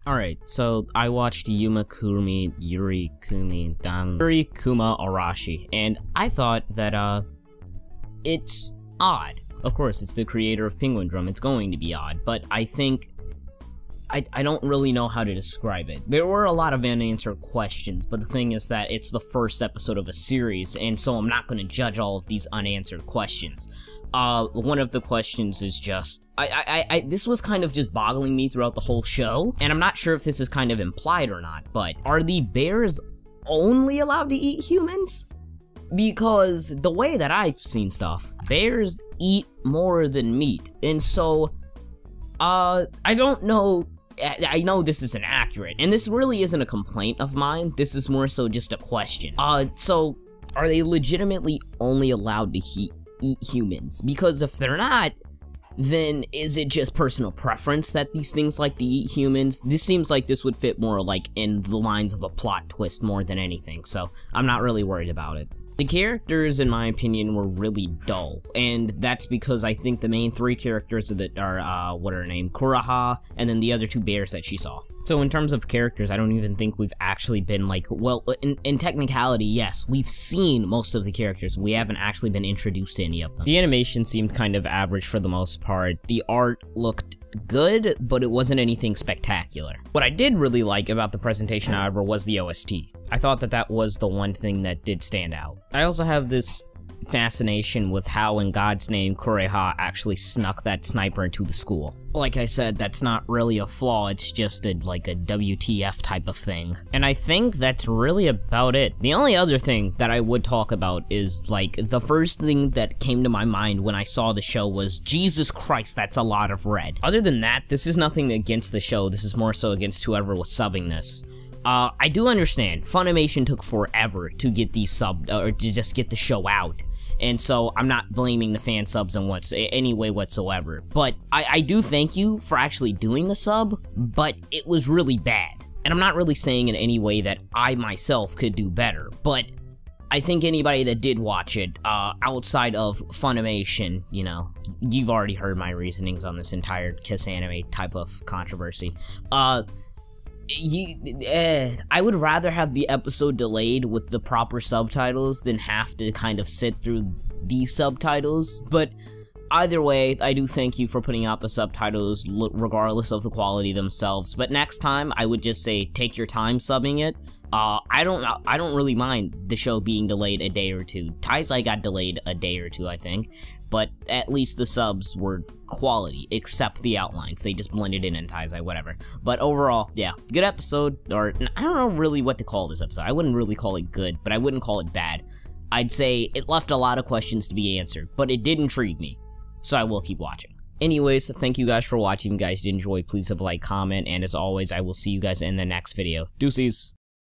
Alright, so I watched Yuri Kuma Arashi, and I thought that, it's odd. Of course, it's the creator of Penguin Drum, it's going to be odd, but I think I don't really know how to describe it. There were a lot of unanswered questions, but the thing is that it's the first episode of a series, and so I'm not going to judge all of these unanswered questions. One of the questions is just, this was kind of just boggling me throughout the whole show, and I'm not sure if this is kind of implied or not, but are the bears only allowed to eat humans? Because the way that I've seen stuff, bears eat more than meat, and so, I don't know. I know this isn't accurate, and this really isn't a complaint of mine, this is more so just a question. So, are they legitimately only allowed to eat humans? Because if they're not, then is it just personal preference that these things like to eat humans? This seems like this would fit more like in the lines of a plot twist more than anything, so I'm not really worried about it. The characters, in my opinion, were really dull, and that's because I think the main three characters are, what are her name, Kuraha, and then the other two bears that she saw. So in terms of characters, I don't even think we've actually been, like, well, in technicality, yes, we've seen most of the characters, we haven't actually been introduced to any of them. The animation seemed kind of average for the most part, the art looked good, but it wasn't anything spectacular. What I did really like about the presentation, however, was the OST. I thought that that was the one thing that did stand out. I also have this fascination with how, in God's name, Kuraha actually snuck that sniper into the school. Like I said, that's not really a flaw, it's just like a WTF type of thing. And I think that's really about it. The only other thing that I would talk about is, like, the first thing that came to my mind when I saw the show was, Jesus Christ, that's a lot of red. Other than that, this is nothing against the show, this is more so against whoever was subbing this. I do understand, Funimation took forever to get these or to just get the show out. And so, I'm not blaming the fan subs in any way whatsoever. But, I do thank you for actually doing the sub, but it was really bad. And I'm not really saying in any way that I myself could do better, but I think anybody that did watch it, outside of Funimation, you know, you've already heard my reasonings on this entire Kiss anime type of controversy. I would rather have the episode delayed with the proper subtitles than have to kind of sit through these subtitles, but either way, I do thank you for putting out the subtitles regardless of the quality themselves, but next time, I would just say, take your time subbing it. I don't really mind the show being delayed a day or two. Taizai got delayed a day or two, I think, but at least the subs were quality, except the outlines. They just blended in Taizai, whatever. But overall, yeah, good episode, or I don't know really what to call this episode. I wouldn't really call it good, but I wouldn't call it bad. I'd say it left a lot of questions to be answered, but it did intrigue me, so I will keep watching. Anyways, thank you guys for watching. If you guys did enjoy, please leave a like, comment, and as always, I will see you guys in the next video. Deuces!